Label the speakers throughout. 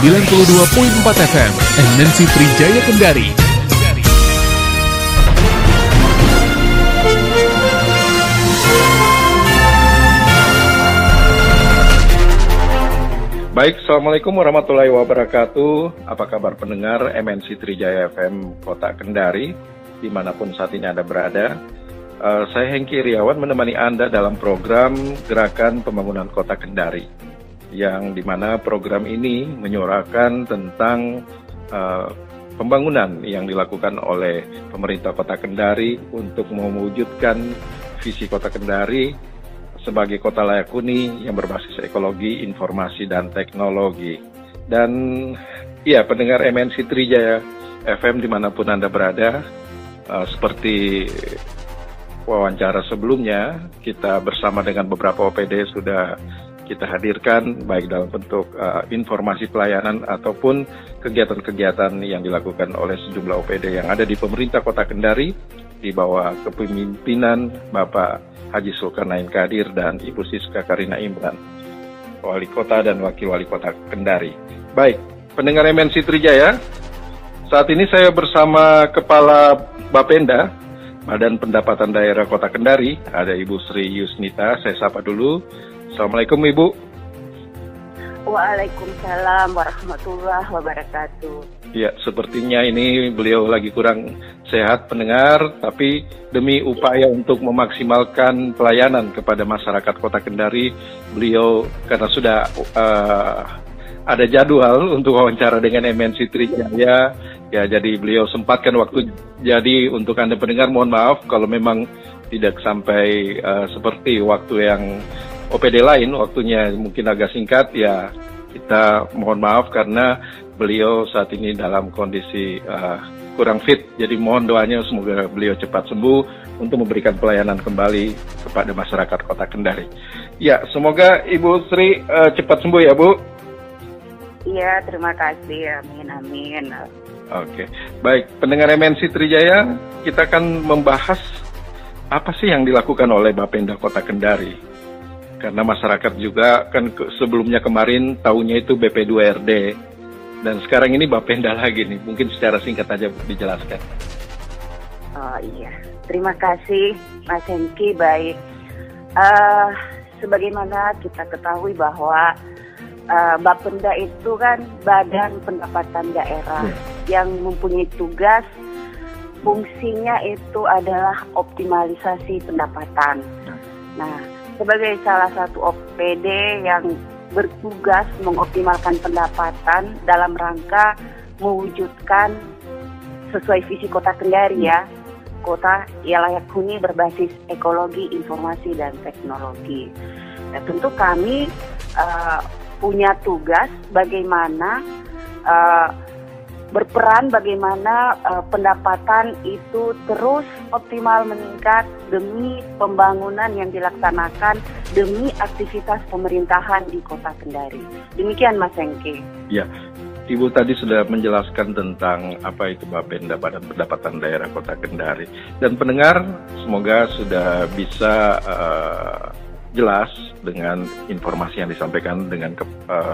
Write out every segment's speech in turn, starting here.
Speaker 1: 92.4 FM, MNC Trijaya Kendari.
Speaker 2: Baik, Assalamualaikum warahmatullahi wabarakatuh. Apa kabar pendengar MNC Trijaya FM Kota Kendari, dimanapun saat ini Anda berada. Saya Hengki Iriawan menemani Anda dalam program Gerakan Pembangunan Kota Kendari, yang dimana program ini menyuarakan tentang pembangunan yang dilakukan oleh pemerintah Kota Kendari untuk mewujudkan visi Kota Kendari sebagai kota layak huni yang berbasis ekologi, informasi, dan teknologi. Dan ya, pendengar MNC Trijaya FM dimanapun Anda berada, seperti wawancara sebelumnya, kita bersama dengan beberapa OPD sudah kita hadirkan, baik dalam bentuk informasi pelayanan ataupun kegiatan-kegiatan yang dilakukan oleh sejumlah OPD yang ada di pemerintah Kota Kendari, di bawah kepemimpinan Bapak Haji Zulkarnain Kadir dan Ibu Siska Karina Imran, Wali Kota dan Wakil Wali Kota Kendari. Baik, pendengar MNC Trijaya, saat ini saya bersama Kepala Bapenda, Badan Pendapatan Daerah Kota Kendari, ada Ibu Sri Yusnita. Saya sapa dulu. Assalamualaikum Ibu.
Speaker 3: Waalaikumsalam warahmatullahi wabarakatuh.
Speaker 2: Ya, sepertinya ini beliau lagi kurang sehat pendengar, tapi demi upaya untuk memaksimalkan pelayanan kepada masyarakat Kota Kendari, beliau karena sudah ada jadwal untuk wawancara dengan MNC Trijaya, ya jadi beliau sempatkan waktu. Jadi untuk Anda pendengar, mohon maaf kalau memang tidak sampai seperti waktu yang OPD lain, waktunya mungkin agak singkat, ya kita mohon maaf karena beliau saat ini dalam kondisi kurang fit. Jadi mohon doanya semoga beliau cepat sembuh untuk memberikan pelayanan kembali kepada masyarakat Kota Kendari. Ya, semoga Ibu Sri cepat sembuh ya Bu.
Speaker 3: Iya, terima kasih. Amin, amin.
Speaker 2: Oke, baik. Pendengar MNC Trijaya, kita akan membahas apa sih yang dilakukan oleh Bapenda Kota Kendari. Karena masyarakat juga kan sebelumnya kemarin tahunnya itu BP2RD. Dan sekarang ini Bapenda lagi nih, mungkin secara singkat aja dijelaskan.
Speaker 3: Oh iya, terima kasih Mas Hengki. Baik, sebagaimana kita ketahui bahwa Bapenda itu kan Badan Pendapatan Daerah yang mempunyai tugas, fungsinya itu adalah optimalisasi pendapatan. Nah, sebagai salah satu OPD yang bertugas mengoptimalkan pendapatan dalam rangka mewujudkan sesuai visi Kota Kendari ya, kota yang layak huni berbasis ekologi, informasi, dan teknologi. Nah, tentu kami punya tugas bagaimana berperan bagaimana pendapatan itu terus optimal meningkat demi pembangunan yang dilaksanakan demi aktivitas pemerintahan di Kota Kendari. Demikian Mas Hengki.
Speaker 2: Ya, Ibu tadi sudah menjelaskan tentang apa itu Bapenda, Badan Pendapatan Daerah Kota Kendari. Dan pendengar semoga sudah bisa jelas dengan informasi yang disampaikan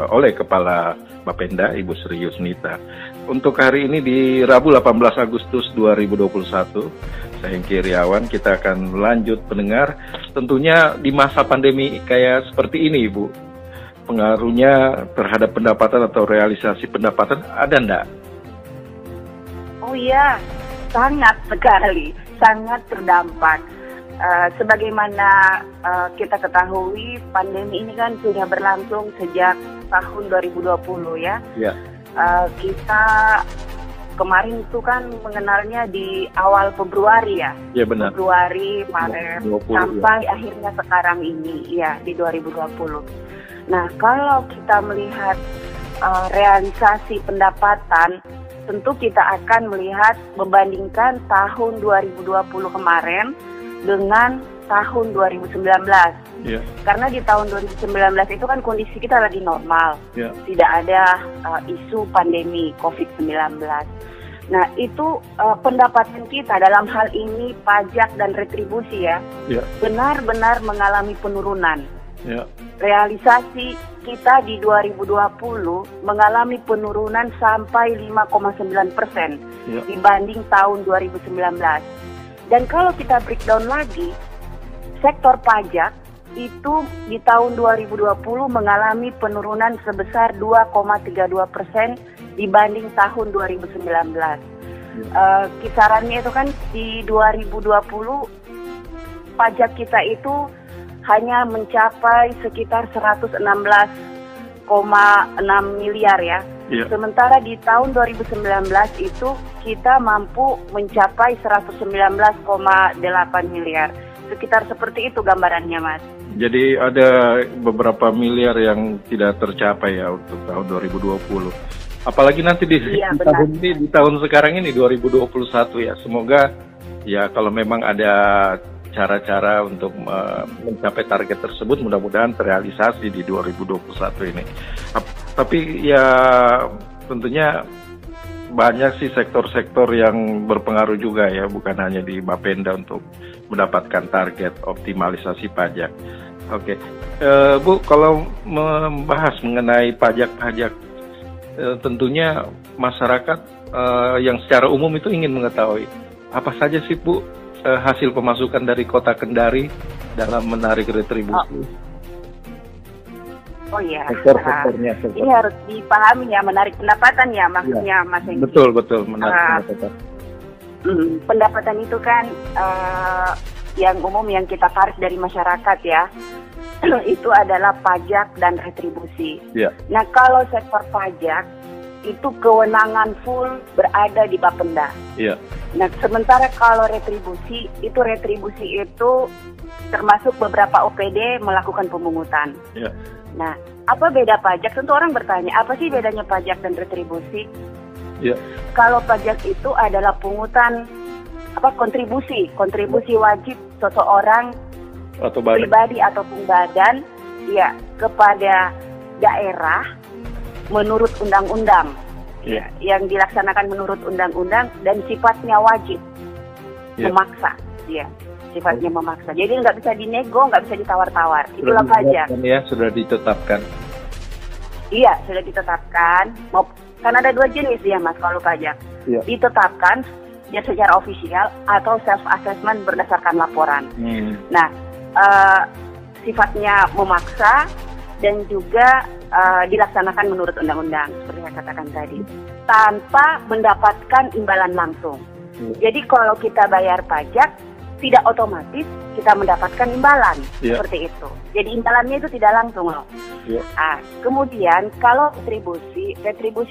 Speaker 2: oleh Kepala Bapenda, Ibu Sri Yusnita. Untuk hari ini di Rabu 18 Agustus 2021, saya Hengki Iriawan, kita akan lanjut pendengar. Tentunya di masa pandemi kayak seperti ini Ibu, pengaruhnya terhadap pendapatan atau realisasi pendapatan ada enggak?
Speaker 3: Oh iya, sangat sekali, sangat terdampak. Sebagaimana kita ketahui, pandemi ini kan sudah berlangsung sejak tahun 2020 ya. Ya. Kita kemarin itu kan mengenalnya di awal Februari ya. Ya benar. Februari, Maret, 20, sampai ya. Akhirnya sekarang ini ya di 2020. Nah, kalau kita melihat realisasi pendapatan, tentu kita akan melihat membandingkan tahun 2020 kemarin dengan tahun 2019. Yeah. Karena di tahun 2019 itu kan kondisi kita lagi normal. Yeah. Tidak ada isu pandemi COVID-19. Nah, itu pendapatan kita dalam hal ini pajak dan retribusi ya, benar-benar mengalami penurunan. Yeah. realisasi kita di 2020 mengalami penurunan sampai 5,9% dibanding tahun 2019. Dan kalau kita breakdown lagi, sektor pajak itu di tahun 2020 mengalami penurunan sebesar 2,32% dibanding tahun 2019. Kisarannya itu kan di 2020 pajak kita itu hanya mencapai sekitar 116,6 miliar ya. Sementara di tahun 2019 itu kita mampu mencapai 119,8 miliar. Sekitar seperti itu gambarannya, Mas.
Speaker 2: Jadi ada beberapa miliar yang tidak tercapai ya untuk tahun 2020. Apalagi nanti di tahun ini, di tahun sekarang ini 2021 ya. Semoga ya kalau memang ada cara-cara untuk mencapai target tersebut, mudah-mudahan terrealisasi di 2021 ini. Tapi ya tentunya banyak sih sektor-sektor yang berpengaruh juga ya, bukan hanya di Bapenda untuk mendapatkan target optimalisasi pajak. Oke, Bu, kalau membahas mengenai pajak-pajak, tentunya masyarakat yang secara umum itu ingin mengetahui apa saja sih, Bu, hasil pemasukan dari Kota Kendari dalam menarik retribusi.
Speaker 3: Oh iya,
Speaker 2: sektor-sektornya.
Speaker 3: Ini harus dipahami ya, menarik pendapatan ya maksudnya, Mas Hengki.
Speaker 2: Betul, menarik pendapatan.
Speaker 3: Pendapatan itu kan yang umum yang kita tarik dari masyarakat ya, itu adalah pajak dan retribusi. Nah, kalau sektor pajak itu kewenangan full berada di Bapenda. Nah, sementara kalau retribusi itu termasuk beberapa OPD melakukan pemungutan. Nah, apa beda pajak? Tentu orang bertanya, apa sih bedanya pajak dan retribusi? Kalau pajak itu adalah pungutan kontribusi wajib seseorang atau pribadi ataupun badan ya kepada daerah menurut undang-undang. Yang dilaksanakan menurut undang-undang dan sifatnya wajib, memaksa, sifatnya memaksa. Jadi nggak bisa dinego, nggak bisa ditawar-tawar. Itulah pajak.
Speaker 2: Ya, sudah ditetapkan.
Speaker 3: Iya, sudah ditetapkan. Kan ada dua jenis ya, Mas, kalau pajak. Ditetapkan ya secara ofisial atau self-assessment berdasarkan laporan. Nah, sifatnya memaksa dan juga dilaksanakan menurut undang-undang seperti yang saya katakan tadi, tanpa mendapatkan imbalan langsung. Jadi kalau kita bayar pajak tidak otomatis kita mendapatkan imbalan seperti itu. Jadi imbalannya itu tidak langsung loh. Kemudian kalau retribusi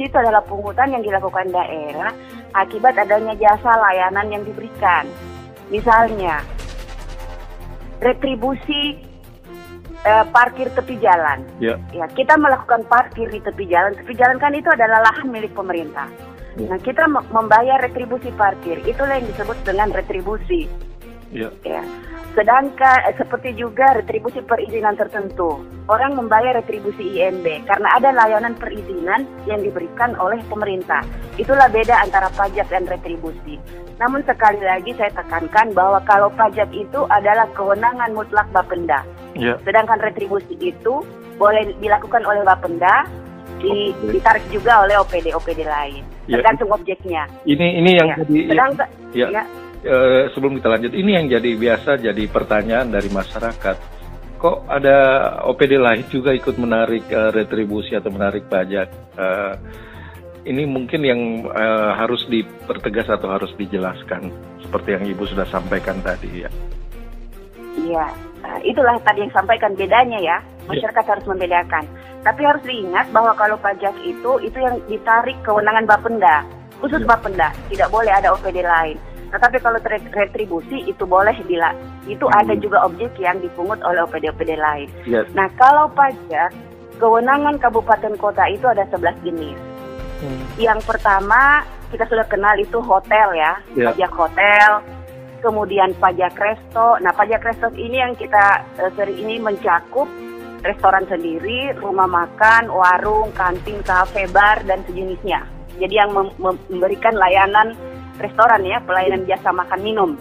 Speaker 3: itu adalah pungutan yang dilakukan daerah akibat adanya jasa layanan yang diberikan. Misalnya retribusi parkir tepi jalan. Ya, kita melakukan parkir di tepi jalan. Tepi jalan kan itu adalah lahan milik pemerintah. Nah, kita membayar retribusi parkir. Itulah yang disebut dengan retribusi. Ya. Sedangkan seperti juga retribusi perizinan tertentu. Orang membayar retribusi IMB karena ada layanan perizinan yang diberikan oleh pemerintah. Itulah beda antara pajak dan retribusi. Namun sekali lagi saya tekankan bahwa kalau pajak itu adalah kewenangan mutlak Bapenda. Sedangkan retribusi itu boleh dilakukan oleh Bapenda, ditarik juga oleh OPD lain, tergantung objeknya.
Speaker 2: Ini yang jadi. Sebelum kita lanjut, ini yang jadi pertanyaan dari masyarakat. Kok ada OPD lain juga ikut menarik retribusi atau menarik pajak? Ini mungkin yang harus dipertegas atau harus dijelaskan, seperti yang Ibu sudah sampaikan tadi ya.
Speaker 3: Iya, itulah tadi yang sampaikan bedanya ya. Masyarakat harus membedakan. Tapi harus diingat bahwa kalau pajak itu yang ditarik kewenangan Bapenda, khusus Bapenda, tidak boleh ada OPD lain. Tetapi kalau retribusi itu boleh itu ada juga objek yang dipungut oleh OPD lain. Nah, kalau pajak, kewenangan kabupaten kota itu ada 11 jenis. Yang pertama, kita sudah kenal itu hotel ya, pajak hotel, kemudian pajak resto. Nah, pajak resto ini yang kita sering ini mencakup restoran sendiri, rumah makan, warung, kantin, kafe, bar, dan sejenisnya. Jadi yang memberikan layanan restoran ya, pelayanan jasa makan minum.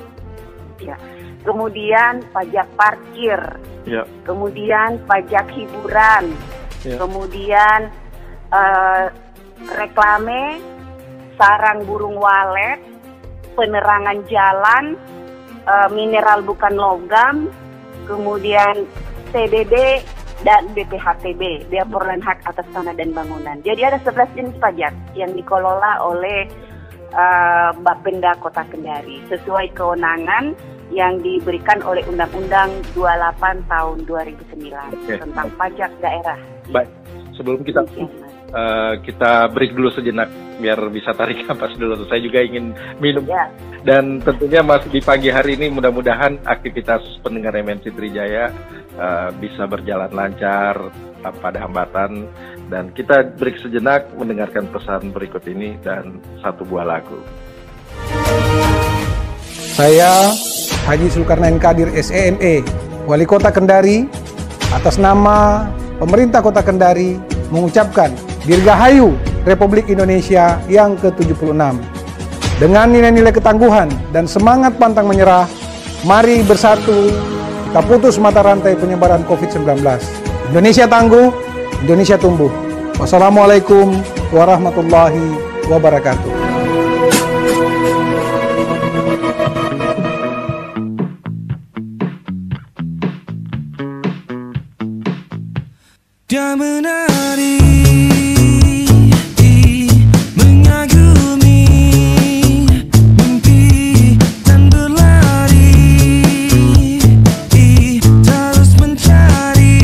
Speaker 3: Kemudian pajak parkir.
Speaker 2: Ya.
Speaker 3: kemudian pajak hiburan,
Speaker 2: Ya.
Speaker 3: kemudian reklame, sarang burung walet, penerangan jalan, mineral bukan logam, kemudian TBB dan BPHTB, Biaya Perolehan Hak Atas Tanah dan Bangunan. Jadi ada 11 jenis pajak yang dikelola oleh Bapenda Kota Kendari sesuai kewenangan yang diberikan oleh Undang-Undang 28 tahun 2009 tentang pajak daerah.
Speaker 2: Baik, sebelum kita break dulu sejenak biar bisa tarik napas dulu. Saya juga ingin minum.
Speaker 3: Ya.
Speaker 2: Dan tentunya masih di pagi hari ini mudah-mudahan aktivitas pendengar MNC Trijaya bisa berjalan lancar tanpa ada hambatan. Dan kita break sejenak mendengarkan pesan berikut ini dan satu buah lagu.
Speaker 4: Saya Haji Zulkarnain Kadir SEME, Wali Kota Kendari, atas nama pemerintah Kota Kendari mengucapkan Dirgahayu Republik Indonesia yang ke-76. Dengan nilai-nilai ketangguhan dan semangat pantang menyerah, mari bersatu kita putus mata rantai penyebaran COVID-19. Indonesia tangguh, Indonesia tumbuh. Wassalamualaikum warahmatullahi wabarakatuh.
Speaker 5: Dia menari, mengagumi mimpi dan berlari, terus mencari.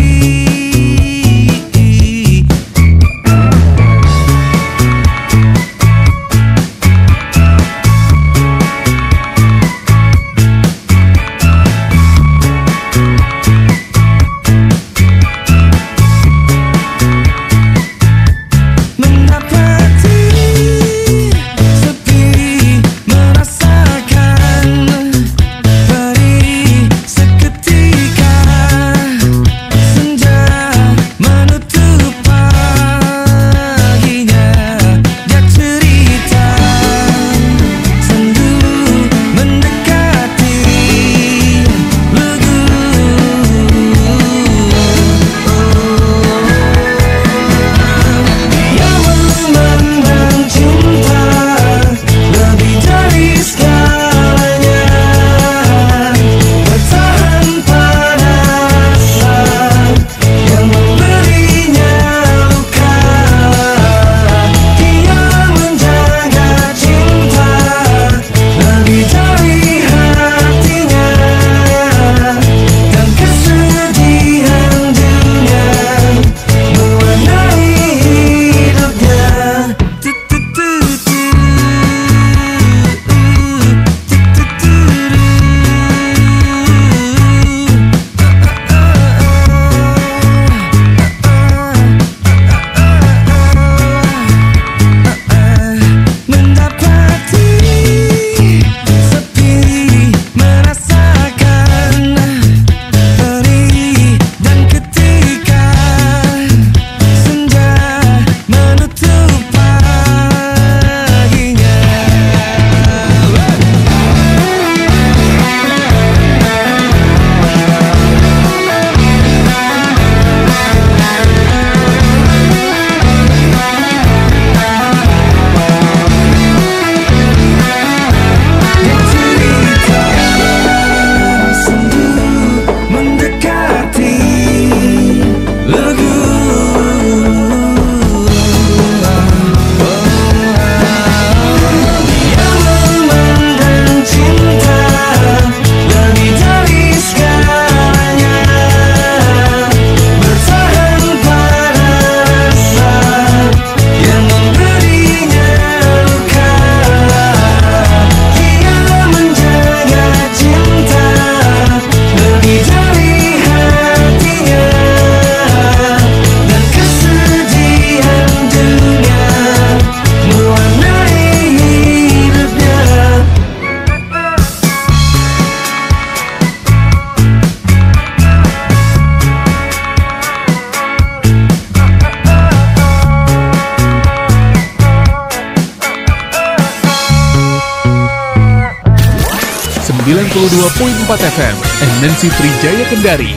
Speaker 1: FM, MNC Trijaya Kendari.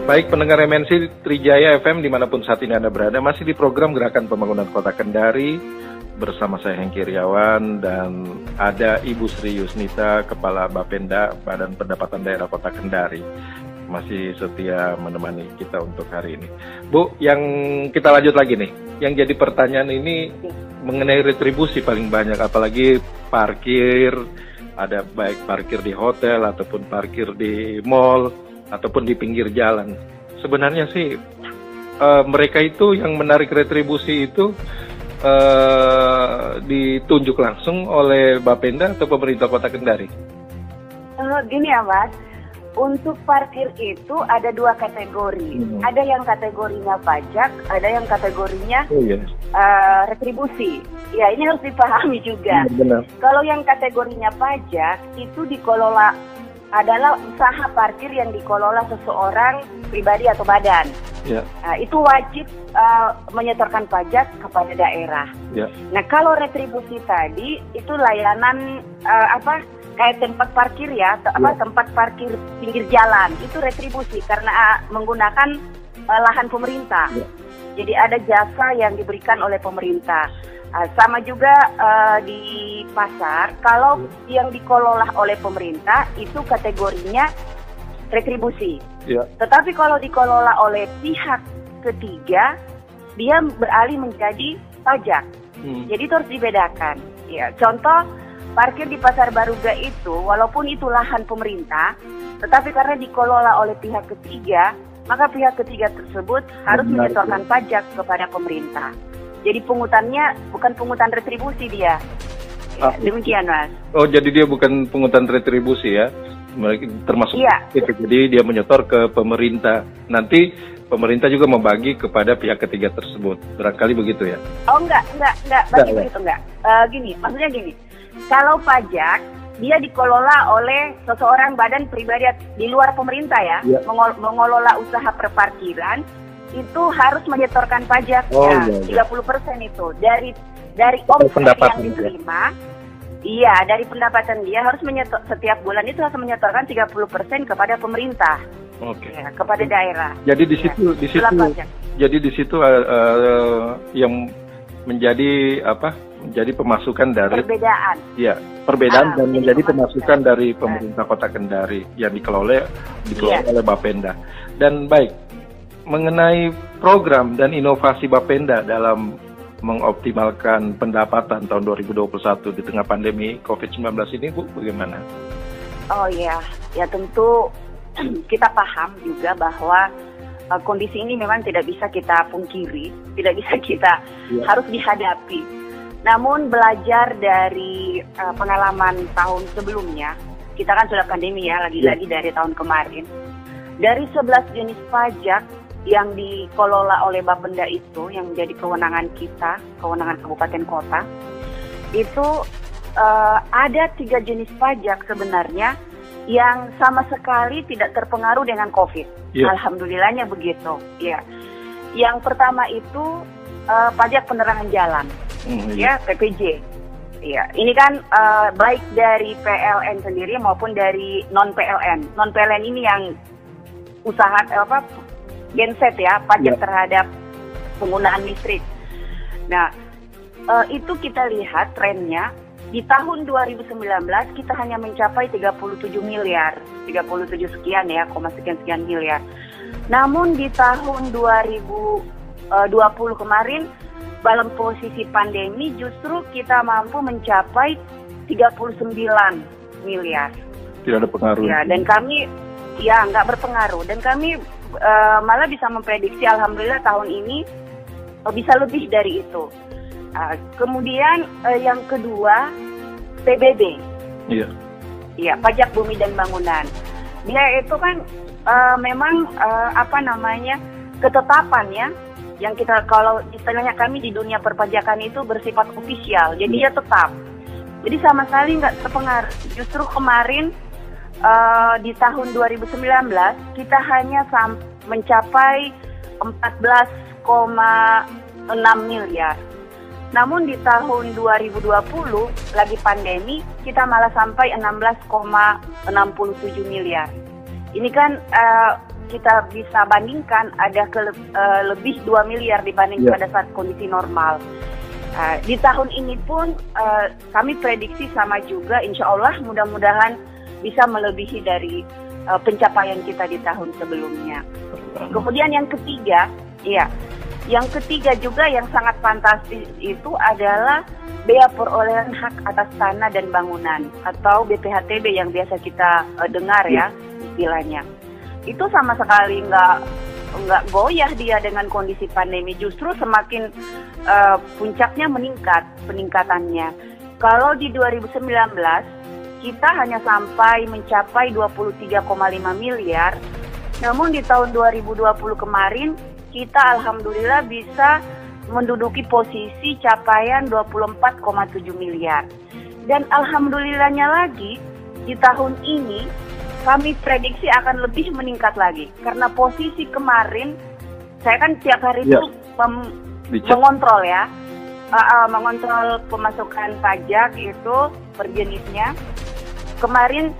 Speaker 2: Baik pendengar MNC Trijaya FM dimanapun saat ini Anda berada, masih di program Gerakan Pembangunan Kota Kendari bersama saya Hengki Riawan dan ada Ibu Sri Yusnita, Kepala Bapenda Badan Pendapatan Daerah Kota Kendari, masih setia menemani kita untuk hari ini. Bu, yang kita lanjut lagi nih, yang jadi pertanyaan ini mengenai retribusi paling banyak, apalagi parkir, ada baik parkir di hotel ataupun parkir di mall ataupun di pinggir jalan. Sebenarnya sih mereka itu yang menarik retribusi itu ditunjuk langsung oleh Bapenda atau pemerintah Kota Kendari?
Speaker 3: Gini ya Mas, untuk parkir itu ada 2 kategori. Ada yang kategorinya pajak, ada yang kategorinya retribusi. Ya ini harus dipahami juga.
Speaker 2: Benar.
Speaker 3: Kalau yang kategorinya pajak itu dikelola adalah usaha parkir yang dikelola seseorang pribadi atau badan.
Speaker 2: Ya.
Speaker 3: Itu wajib menyetorkan pajak kepada daerah.
Speaker 2: Ya.
Speaker 3: Nah kalau retribusi tadi itu layanan kayak tempat parkir ya, tempat parkir pinggir jalan itu retribusi karena menggunakan lahan pemerintah.
Speaker 2: Ya.
Speaker 3: Jadi ada jasa yang diberikan oleh pemerintah. Sama juga di pasar, kalau yang dikelola oleh pemerintah itu kategorinya retribusi.
Speaker 2: Ya.
Speaker 3: Tetapi kalau dikelola oleh pihak ketiga, dia beralih menjadi pajak. Jadi itu harus dibedakan. Ya, contoh parkir di Pasar Baruga itu, walaupun itu lahan pemerintah, tetapi karena dikelola oleh pihak ketiga, maka pihak ketiga tersebut harus menyetorkan pajak kepada pemerintah. Jadi pungutannya bukan pungutan retribusi dia. Demikian Mas.
Speaker 2: Oh jadi dia bukan pungutan retribusi ya, termasuk itu. Jadi dia menyetor ke pemerintah. Nanti pemerintah juga membagi kepada pihak ketiga tersebut. Barangkali begitu ya? Oh enggak.
Speaker 3: Begitu enggak. Maksudnya gini. Kalau pajak dia dikelola oleh seseorang badan pribadi di luar pemerintah ya. Mengelola usaha perparkiran. Itu harus menyetorkan pajak 30% itu dari omset yang diterima. Iya, dari pendapatan dia harus menyetor setiap bulan itu harus menyetorkan 30% kepada pemerintah.
Speaker 2: Oke.
Speaker 3: Ya, kepada daerah.
Speaker 2: Jadi di situ yang menjadi menjadi pemasukan dari
Speaker 3: perbedaan.
Speaker 2: Iya, perbedaan dan menjadi pemasukan dari pemerintah Kota Kendari yang dikelola oleh Bapenda. Dan baik, mengenai program dan inovasi Bapenda dalam mengoptimalkan pendapatan tahun 2021 di tengah pandemi COVID-19 ini, Bu, bagaimana?
Speaker 3: Oh ya tentu kita paham juga bahwa kondisi ini memang tidak bisa kita pungkiri, tidak bisa kita harus dihadapi. Namun belajar dari pengalaman tahun sebelumnya, kita kan sudah pandemi ya, lagi-lagi dari tahun kemarin. Dari 11 jenis pajak yang dikelola oleh Bapenda itu, yang menjadi kewenangan kita, kewenangan kabupaten kota, itu ada 3 jenis pajak sebenarnya yang sama sekali tidak terpengaruh dengan COVID. Alhamdulillahnya begitu. Ya. Yang pertama itu pajak penerangan jalan, PPJ. Ya, ini kan baik dari PLN sendiri maupun dari non PLN. Non PLN ini yang usaha genset ya, pajak terhadap penggunaan listrik. Nah, itu kita lihat trennya di tahun 2019 kita hanya mencapai 37 miliar, 37 sekian ya, sekian miliar. Namun di tahun 2020 kemarin dalam posisi pandemi justru kita mampu mencapai 39 miliar.
Speaker 2: Tidak ada pengaruh.
Speaker 3: Ya, dan kami nggak berpengaruh, dan kami malah bisa memprediksi alhamdulillah tahun ini bisa lebih dari itu. Kemudian yang kedua PBB. Iya, pajak bumi dan bangunan. Dia itu kan memang ketetapannya yang kita, kalau istilahnya kami di dunia perpajakan itu bersifat ofisial. Jadi dia tetap. Jadi sama sekali nggak terpengaruh. Justru kemarin di tahun 2019 kita hanya mencapai 14,6 miliar. Namun di tahun 2020 lagi pandemi kita malah sampai 16,67 miliar. Ini kan kita bisa bandingkan ada lebih 2 miliar dibanding pada saat kondisi normal. Di tahun ini pun kami prediksi sama juga, insya Allah mudah-mudahan bisa melebihi dari pencapaian kita di tahun sebelumnya. Kemudian yang ketiga juga yang sangat fantastis itu adalah bea perolehan hak atas tanah dan bangunan atau BPHTB yang biasa kita dengar ya istilahnya. Itu sama sekali nggak goyah dia dengan kondisi pandemi, justru semakin puncaknya peningkatannya. Kalau di 2019 kita hanya sampai mencapai 23,5 miliar, namun di tahun 2020 kemarin kita alhamdulillah bisa menduduki posisi capaian 24,7 miliar. Dan alhamdulillahnya lagi di tahun ini kami prediksi akan lebih meningkat lagi. Karena posisi kemarin, saya kan tiap hari itu mengontrol ya. Mengontrol pemasukan pajak itu per jenisnya. Kemarin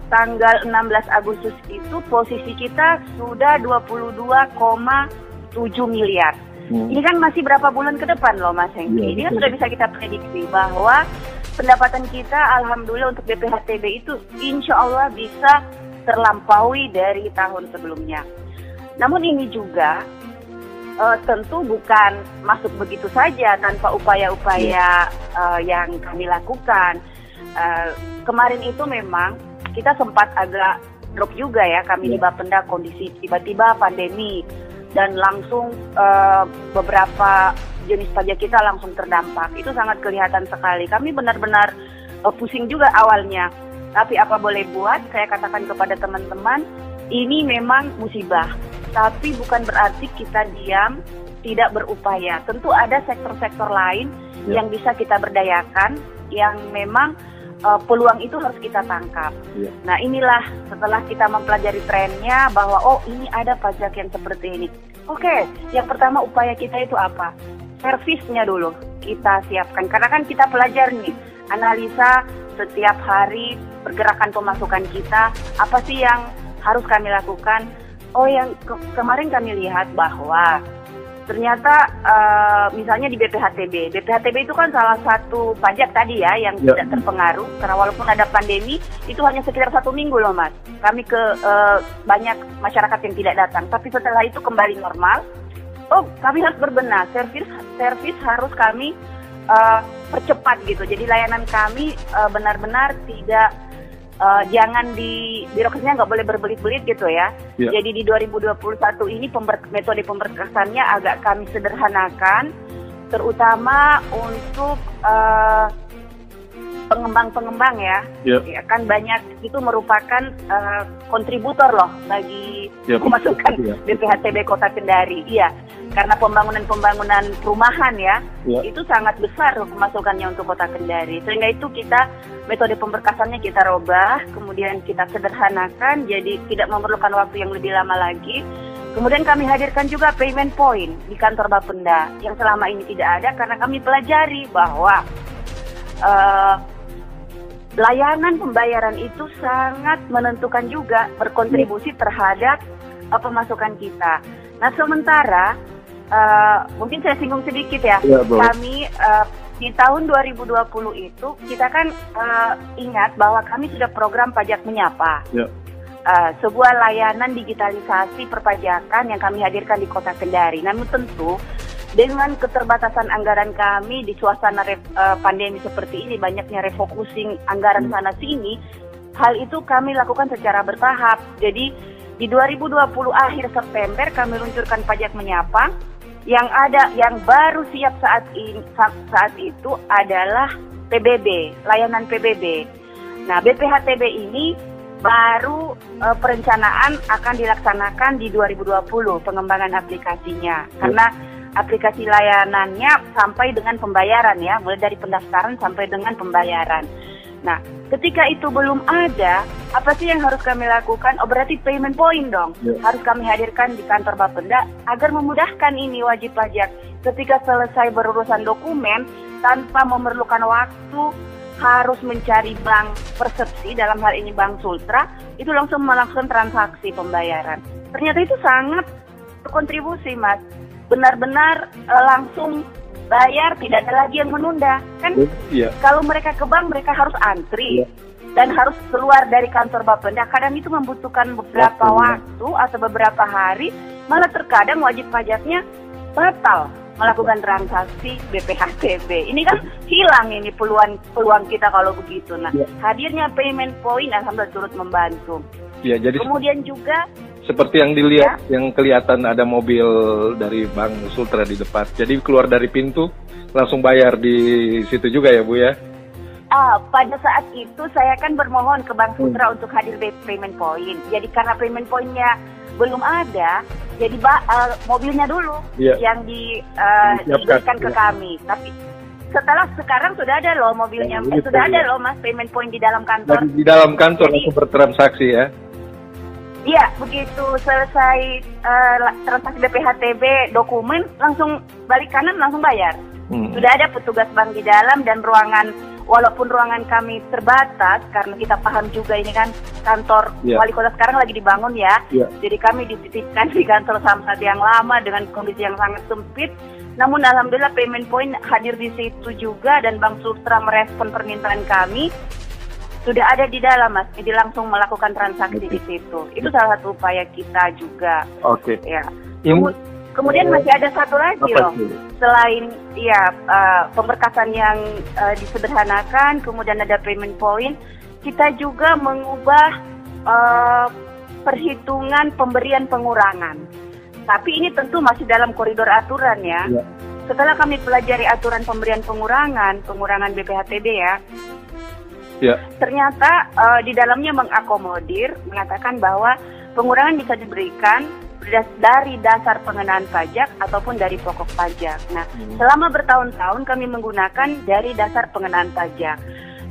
Speaker 3: tanggal 16 Agustus itu posisi kita sudah 22,7 miliar. Ini kan masih berapa bulan ke depan loh Mas Hengki. Ini kan sudah bisa kita prediksi bahwa pendapatan kita alhamdulillah untuk BPHTB itu insya Allah bisa terlampaui dari tahun sebelumnya. Namun ini juga tentu bukan masuk begitu saja tanpa upaya-upaya yang kami lakukan. Kemarin itu memang kita sempat agak drop juga ya kami di Bapenda, kondisi tiba-tiba pandemi dan langsung beberapa jenis pajak kita langsung terdampak. Itu sangat kelihatan sekali. Kami benar-benar pusing juga awalnya. Tapi apa boleh buat, saya katakan kepada teman-teman, ini memang musibah. Tapi bukan berarti kita diam, tidak berupaya. Tentu ada sektor-sektor lain yang bisa kita berdayakan, yang memang peluang itu harus kita tangkap. Nah inilah setelah kita mempelajari trennya bahwa oh ini ada pajak yang seperti ini. Oke, yang pertama upaya kita itu apa? Servisnya dulu kita siapkan. Karena kan kita pelajari nih, analisa setiap hari pergerakan pemasukan kita, apa sih yang harus kami lakukan? Oh yang kemarin kami lihat bahwa ternyata misalnya di BPHTB itu kan salah satu pajak tadi ya yang tidak terpengaruh karena walaupun ada pandemi itu hanya sekitar 1 minggu loh Mas. Kami ke banyak masyarakat yang tidak datang, tapi setelah itu kembali normal. Oh kami harus berbenah, servis harus kami percepat gitu. Jadi layanan kami benar-benar tidak jangan di birokrasinya nggak boleh berbelit-belit gitu ya. Jadi di 2021 ini metode pemberkasannya agak kami sederhanakan, terutama untuk pengembang-pengembang ya. Ya kan banyak itu merupakan kontributor loh bagi pemasukan BPHTB Kota Kendari. Iya, karena pembangunan perumahan ya, itu sangat besar pemasukannya untuk Kota Kendari. Sehingga itu kita metode pemberkasannya kita robah, kemudian kita sederhanakan, jadi tidak memerlukan waktu yang lebih lama lagi. Kemudian kami hadirkan juga payment point di kantor Bapenda yang selama ini tidak ada karena kami pelajari bahwa layanan pembayaran itu sangat menentukan juga, berkontribusi terhadap pemasukan kita. Nah sementara mungkin saya singgung sedikit ya, kami di tahun 2020 itu kita kan ingat bahwa kami sudah program pajak menyapa, sebuah layanan digitalisasi perpajakan yang kami hadirkan di Kota Kendari. Namun tentu dengan keterbatasan anggaran kami di suasana pandemi seperti ini, banyaknya refocusing anggaran sana sini, hal itu kami lakukan secara bertahap. Jadi di 2020 akhir September kami luncurkan pajak menyapa. Yang baru siap saat itu adalah PBB, layanan PBB. Nah, BPHTB ini baru perencanaan akan dilaksanakan di 2020 pengembangan aplikasinya. Karena aplikasi layanannya sampai dengan pembayaran ya, mulai dari pendaftaran sampai dengan pembayaran. Nah, ketika itu belum ada, apa sih yang harus kami lakukan? Oh, berarti payment point dong. Harus kami hadirkan di kantor Bapenda agar memudahkan ini wajib pajak. Ketika selesai berurusan dokumen, tanpa memerlukan waktu harus mencari bank persepsi, dalam hal ini Bank Sultra, itu langsung melakukan transaksi pembayaran. Ternyata itu sangat berkontribusi, Mas. Benar-benar langsung bayar, tidak ada lagi yang menunda. Kan kalau mereka ke bank, mereka harus antri. Dan harus keluar dari kantor Bapenda. Kadang itu membutuhkan beberapa waktu atau beberapa hari. Malah terkadang wajib pajaknya batal melakukan transaksi BPHTB. Ini kan hilang ini peluang kita kalau begitu. Nah, hadirnya payment point alhamdulillah turut membantu.
Speaker 2: Ya, jadi
Speaker 3: kemudian juga
Speaker 2: seperti yang dilihat, yang kelihatan ada mobil dari Bank Sultra di depan. Jadi keluar dari pintu langsung bayar di situ juga ya, Bu ya?
Speaker 3: Pada saat itu saya kan bermohon ke Bank Sultra untuk hadir payment point. Jadi karena payment point-nya belum ada, jadi mobilnya dulu yang diberikan ke kami. Tapi sekarang sudah ada loh mobilnya, sudah ada loh Mas payment point di dalam kantor.
Speaker 2: Di dalam kantor langsung bertransaksi ya?
Speaker 3: Iya, begitu selesai transaksi BPHTB dokumen langsung balik kanan langsung bayar. Sudah ada petugas bank di dalam dan ruangan. Walaupun ruangan kami terbatas, karena kita paham juga ini kan kantor wali kota sekarang lagi dibangun ya. Jadi kami dititipkan di kantor Samsat yang lama dengan kondisi yang sangat sempit. Namun alhamdulillah payment point hadir di situ juga dan Bank Sultra merespon permintaan kami. Sudah ada di dalam, Mas. Jadi langsung melakukan transaksi di situ. Itu salah satu upaya kita juga.
Speaker 2: Oke.
Speaker 3: Ya. Kemudian masih ada satu lagi loh, selain pemberkasan yang disederhanakan, kemudian ada payment point, kita juga mengubah perhitungan pemberian pengurangan. Tapi ini tentu masih dalam koridor aturan ya. Setelah kami pelajari aturan pemberian pengurangan BPHTB ya, ternyata di dalamnya mengakomodir, mengatakan bahwa pengurangan bisa diberikan dari dasar pengenaan pajak ataupun dari pokok pajak. Nah, selama bertahun-tahun kami menggunakan dari dasar pengenaan pajak.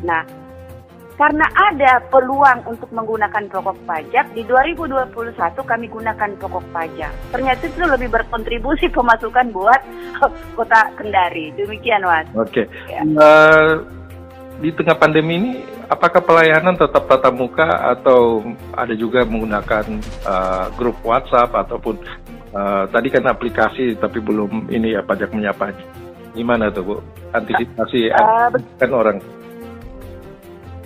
Speaker 3: Nah, karena ada peluang untuk menggunakan pokok pajak, di 2021 kami gunakan pokok pajak. Ternyata itu lebih berkontribusi pemasukan buat Kota Kendari. Demikian, Mas.
Speaker 2: Oke. Ya. Di tengah pandemi ini, apakah pelayanan tetap tatap muka atau ada juga menggunakan grup WhatsApp ataupun tadi kan aplikasi tapi belum ini ya pajak menyapa? Gimana tuh Bu? Antisipasi kan orang?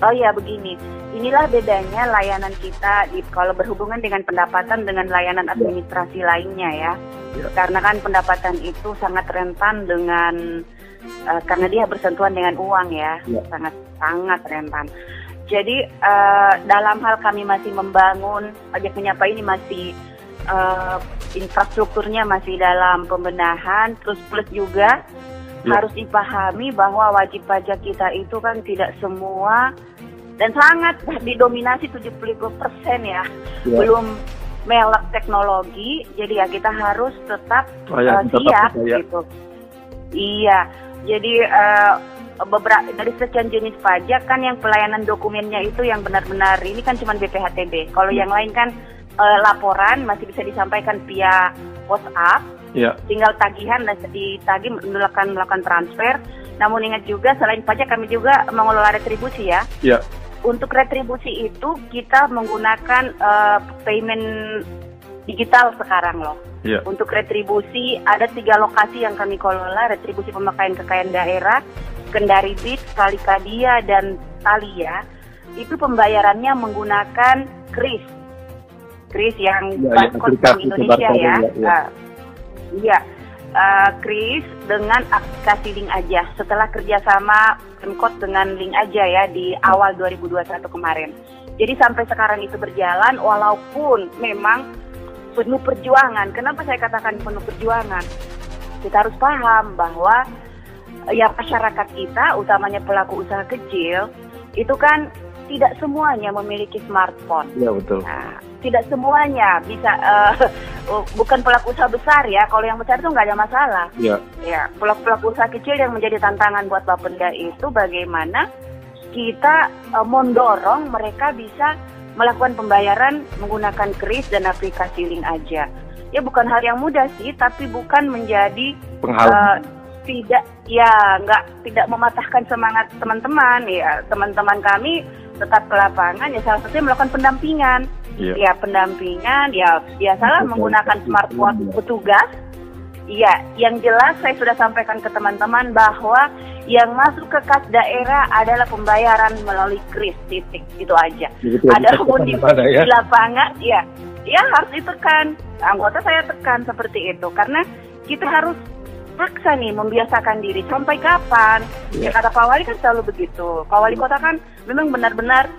Speaker 3: Oh ya begini, inilah bedanya layanan kita kalau berhubungan dengan pendapatan dengan layanan administrasi lainnya ya. Karena kan pendapatan itu sangat rentan dengan karena dia bersentuhan dengan uang ya, sangat rentan. Jadi dalam hal kami masih membangun pajak menyapa ini masih infrastrukturnya masih dalam pembenahan, terus plus juga harus dipahami bahwa wajib pajak kita itu kan tidak semua dan sangat didominasi 70% ya, belum melek teknologi, jadi ya kita harus tetap siap gitu. Iya. Jadi beberapa dari sekian jenis pajak kan yang pelayanan dokumennya itu yang benar-benar ini kan cuma BPHTB. Kalau yang lain kan laporan masih bisa disampaikan via WhatsApp. Tinggal tagihan dan ditagih melakukan transfer. Namun ingat juga selain pajak kami juga mengelola retribusi ya. Untuk retribusi itu kita menggunakan payment digital sekarang loh. Untuk retribusi ada 3 lokasi yang kami kelola, retribusi pemakaian kekayaan daerah, Kendari Beat, Kalikadia, dan Thalia. Itu pembayarannya menggunakan KRIS yang Bank Indonesia ya. KRIS dengan aplikasi Link Aja. Setelah kerjasama Pemkot dengan Link Aja ya di awal 2021 kemarin. Jadi sampai sekarang itu berjalan walaupun memang penuh perjuangan. Kenapa saya katakan penuh perjuangan? Kita harus paham bahwa ya masyarakat kita, utamanya pelaku usaha kecil, itu kan tidak semuanya memiliki smartphone.
Speaker 2: Ya betul.
Speaker 3: Nah, tidak semuanya bisa, bukan pelaku usaha besar ya. Kalau yang besar itu nggak ada masalah. Ya, pelaku usaha kecil yang menjadi tantangan buat Bapenda itu bagaimana kita mendorong mereka bisa melakukan pembayaran menggunakan KRIS dan aplikasi Link Aja. Ya bukan hal yang mudah sih, tapi bukan menjadi tidak mematahkan semangat teman-teman. Ya, teman-teman kami tetap ke lapangan, ya salah satunya melakukan pendampingan. Ya, pendampingan, ya biasalah menggunakan smartphone petugas. Iya, yang jelas saya sudah sampaikan ke teman-teman bahwa yang masuk ke kas daerah adalah pembayaran melalui kris, titik, itu aja. Adapun di lapangan, ya harus ditekan. Anggota saya tekan seperti itu, karena kita harus paksa nih membiasakan diri. Sampai kapan? Ya kata Pak Wali kan selalu begitu. Pak Wali Kota kan memang benar-benar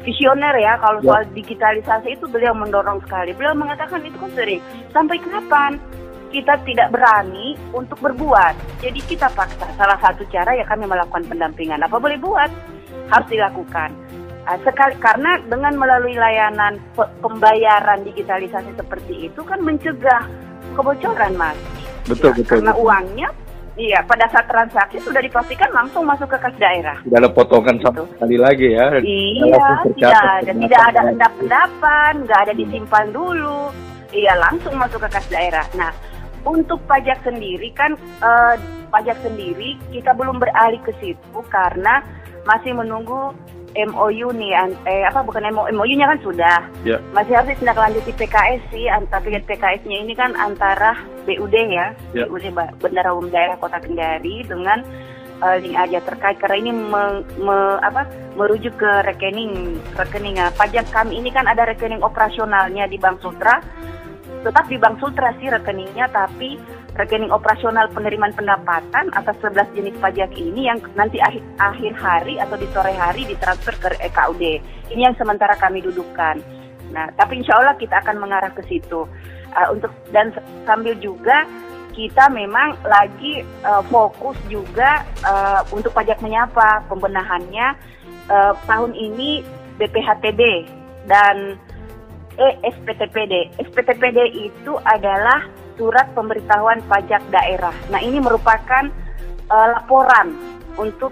Speaker 3: visioner ya, kalau soal digitalisasi itu beliau mendorong sekali. Beliau mengatakan itu kan sering, sampai kapan kita tidak berani untuk berbuat. Jadi kita paksa. Salah satu cara ya kami melakukan pendampingan. Apa boleh buat? Harus dilakukan. Sekali, karena dengan melalui layanan pembayaran digitalisasi seperti itu kan mencegah kebocoran, Mas.
Speaker 2: Betul.
Speaker 3: Karena uangnya, pada saat transaksi sudah dipastikan langsung masuk ke kas daerah.
Speaker 2: Tidak ada potongan sama sekali lagi ya.
Speaker 3: Iya, tidak ada endap-endapan, nggak ada disimpan dulu. Iya, langsung masuk ke kas daerah. Nah, untuk pajak sendiri kan, kita belum beralih ke situ karena masih menunggu MOU nih, MOU-nya kan sudah. Masih harus ditindaklanjuti PKS sih, tapi PKS-nya ini kan antara BUD ya, BUD Bendahara Umum Daerah Kota Kendari dengan link aja terkait, karena ini merujuk ke rekening pajak kami ini kan ada rekening operasionalnya di Bank Sutra. Tetap di Bank Sutra sih rekeningnya, tapi rekening operasional penerimaan pendapatan atas 11 jenis pajak ini yang nanti akhir hari atau di sore hari ditransfer ke EKUD. Ini yang sementara kami dudukkan. Nah, tapi insya Allah kita akan mengarah ke situ. Dan sambil juga kita memang lagi fokus juga untuk pajak menyapa, pembenahannya tahun ini BPHTB dan SPTPD. SPTPD itu adalah surat pemberitahuan pajak daerah. Nah, ini merupakan laporan untuk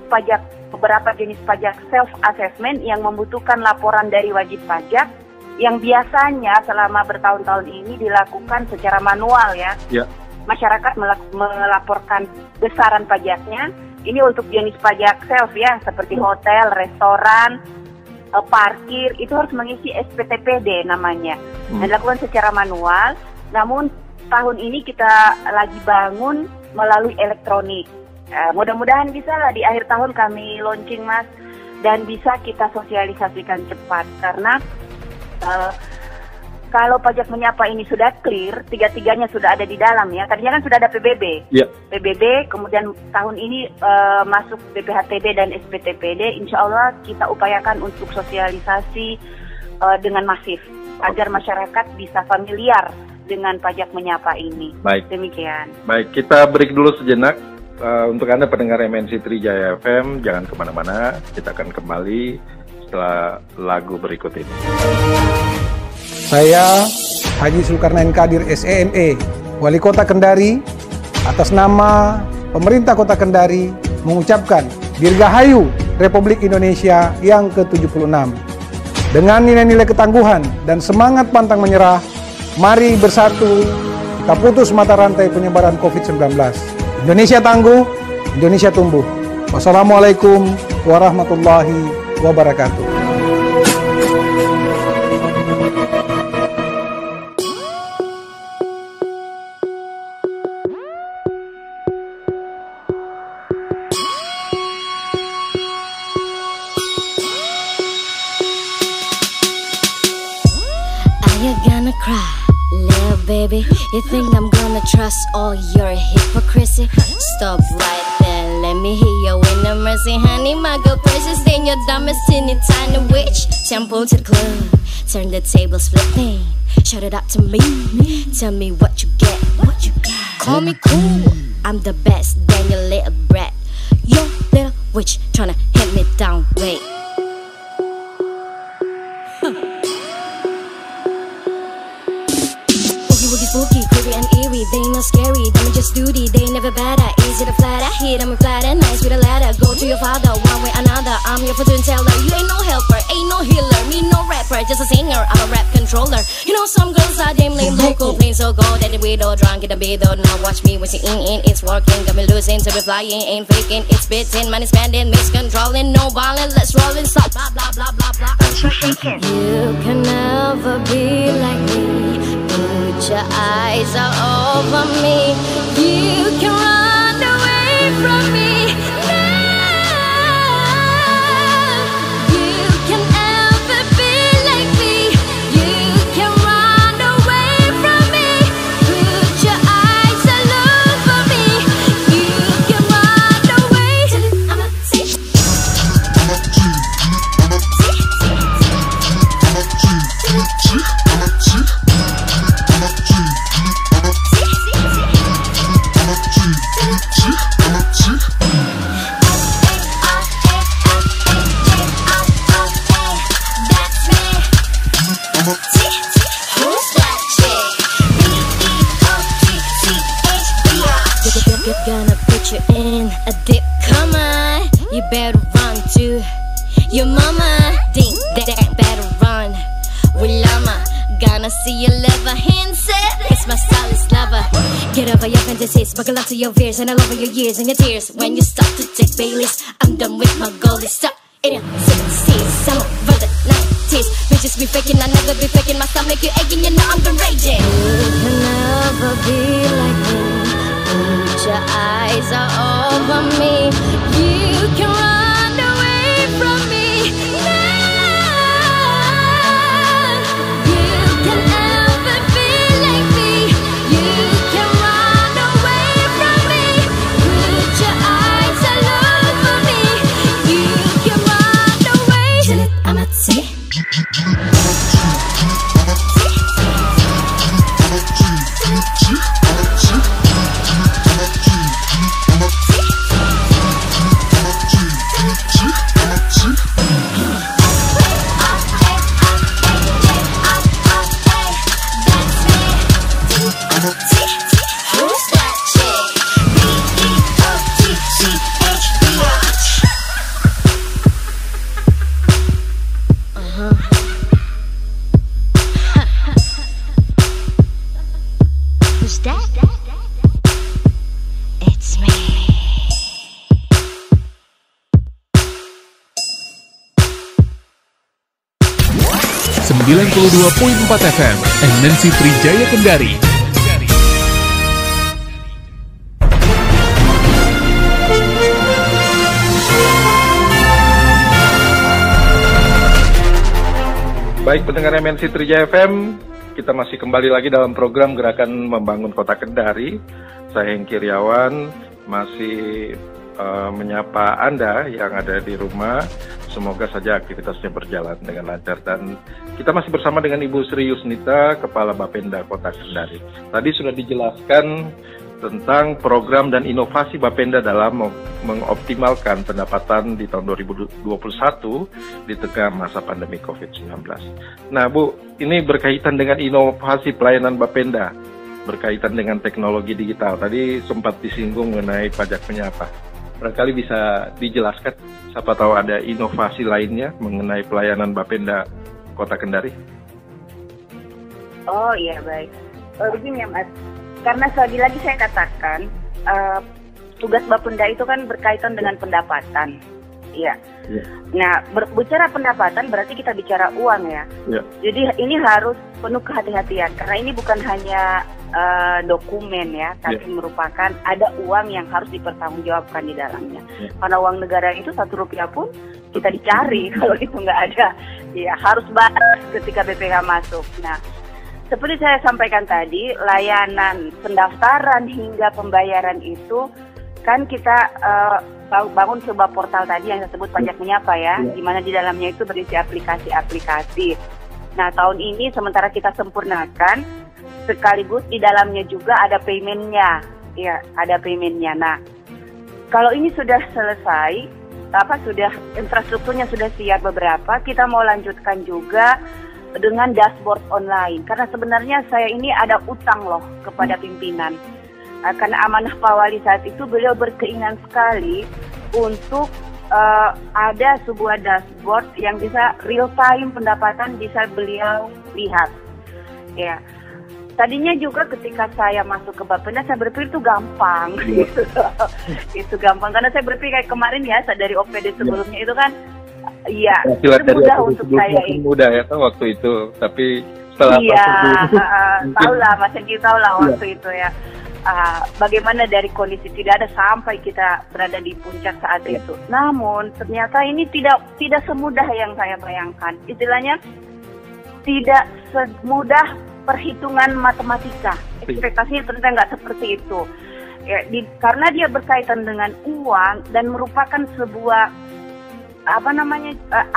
Speaker 3: beberapa jenis pajak self-assessment yang membutuhkan laporan dari wajib pajak yang biasanya selama bertahun-tahun ini dilakukan secara manual ya. Masyarakat melaporkan besaran pajaknya. Ini untuk jenis pajak self ya, seperti hotel, restoran, parkir, itu harus mengisi SPTPD namanya. Dilakukan secara manual, namun tahun ini kita lagi bangun melalui elektronik. Mudah-mudahan bisa lah di akhir tahun kami launching, Mas, dan bisa kita sosialisasikan cepat. Karena kalau pajak menyapa ini sudah clear, tiga-tiganya sudah ada di dalam ya. Tadinya kan sudah ada PBB, PBB, kemudian tahun ini masuk BPHTB dan SPTPD. Insya Allah kita upayakan untuk sosialisasi dengan masif agar masyarakat bisa familiar dengan pajak menyapa ini.
Speaker 2: Baik.
Speaker 3: Demikian.
Speaker 2: Baik, kita break dulu sejenak. Untuk Anda pendengar MNC Trijaya FM, jangan kemana-mana. Kita akan kembali setelah lagu berikut ini.
Speaker 4: Saya Haji Zulkarnain Kadir SEME, Wali Kota Kendari, atas nama pemerintah Kota Kendari mengucapkan Dirgahayu Republik Indonesia yang ke-76. Dengan nilai-nilai ketangguhan dan semangat pantang menyerah, mari bersatu kita putus mata rantai penyebaran COVID-19. Indonesia tangguh, Indonesia tumbuh. Wassalamualaikum warahmatullahi wabarakatuh.
Speaker 6: Baby, you think I'm gonna trust all your hypocrisy? Stop right there, let me hear your winner mercy. Honey, my good precious, then your dumbest teeny tiny witch. Temple to the club, turn the tables, flip thing. Shout it out to me, tell me what you get. Call me cool, I'm the best, then your little brat. Your little witch tryna hit me down, wait. Spooky, creepy and eerie, they ain't no scary, them just duty, they never better. Easy to flatter, hit them flatter, nice with a ladder. Go to your father, one way or another, I'm your fortune teller. You ain't no helper, ain't no healer, me no rapper, just a singer, I'm a rap controller. You know some girls are damn lame, local, plain so gold, that they weed or drunk in the bed or now watch me when she in, it's working. Got me losing to replying, ain't faking, it's spitting, money spending, miscontrolling, no balling, let's rolling, stop, blah, blah, blah, blah, blah. You can never be like me. Put your eyes all over me. You can run away from me. Gonna put you in a dip, come on. You better run to your mama. Ding, that better run with llama. Gonna see you liver handset. It's my stylist lover. Get over your fantasies, buckle up to your fears, and all over your years and your tears. When you start to take Baileys, I'm done with my goalies. Stop it in 60s, I'm over the 90s. Bitches be faking, I never be faking. My stomach you aching, you know I'm been raging. You can never be like me. Put your eyes all over me. You can run away from me now. You can never be like me. You can run away from me. Put your eyes all over me. You can run away. Janet Amatsi. Who's that? It's me.
Speaker 1: 92.4 FM MNC Trijaya Kendari.
Speaker 2: Baik pendengar MNC Trijaya FM, kita masih kembali lagi dalam program Gerakan Membangun Kota Kendari. Saya Hengki Riawan masih menyapa Anda yang ada di rumah. Semoga saja aktivitasnya berjalan dengan lancar. Dan kita masih bersama dengan Ibu Sri Yusnita, Kepala Bapenda Kota Kendari. Tadi sudah dijelaskan tentang program dan inovasi Bapenda dalam mengoptimalkan pendapatan di tahun 2021 di tengah masa pandemi COVID-19. Nah Bu, ini berkaitan dengan inovasi pelayanan Bapenda, berkaitan dengan teknologi digital. Tadi sempat disinggung mengenai pajak penyapa. Barangkali bisa dijelaskan, siapa tahu ada inovasi lainnya mengenai pelayanan Bapenda Kota Kendari?
Speaker 3: Oh iya baik. Begini ya Mas, karena lagi saya katakan tugas Bapenda itu kan berkaitan dengan pendapatan, iya. Yeah. Nah, berbicara pendapatan berarti kita bicara uang ya. Yeah. Jadi ini harus penuh kehati-hatian karena ini bukan hanya dokumen ya, tapi merupakan ada uang yang harus dipertanggungjawabkan di dalamnya. Karena uang negara itu 1 rupiah pun kita dicari kalau itu nggak ada, ya harus balas ketika BPH masuk. Nah, seperti saya sampaikan tadi, layanan pendaftaran hingga pembayaran itu kan kita bangun sebuah portal tadi yang disebut Pajak Menyapa ya, di mana di dalamnya itu berisi aplikasi-aplikasi. Nah, tahun ini sementara kita sempurnakan, sekaligus di dalamnya juga ada paymentnya, ya ada paymentnya. Nah, kalau ini sudah selesai, sudah infrastrukturnya sudah siap beberapa, kita mau lanjutkan juga dengan dashboard online. Karena sebenarnya saya ini ada utang loh kepada pimpinan. Karena amanah Pak Wali saat itu beliau berkeinginan sekali untuk ada sebuah dashboard yang bisa real time pendapatan bisa beliau lihat. Ya. Tadinya juga ketika saya masuk ke Bapenda, saya berpikir itu gampang. Gitu. Itu gampang, karena saya berpikir kayak kemarin ya, dari OPD sebelumnya itu kan, iya, mudah untuk saya ini.
Speaker 2: Mudah ya waktu itu, tapi setelah
Speaker 3: tahu lah, Mas Hengki tahu lah waktu itu ya. Bagaimana dari kondisi tidak ada sampai kita berada di puncak saat itu. Namun ternyata ini tidak semudah yang saya bayangkan. Istilahnya tidak semudah perhitungan matematika. Ekspektasinya ternyata nggak seperti itu. Ya, karena dia berkaitan dengan uang dan merupakan sebuah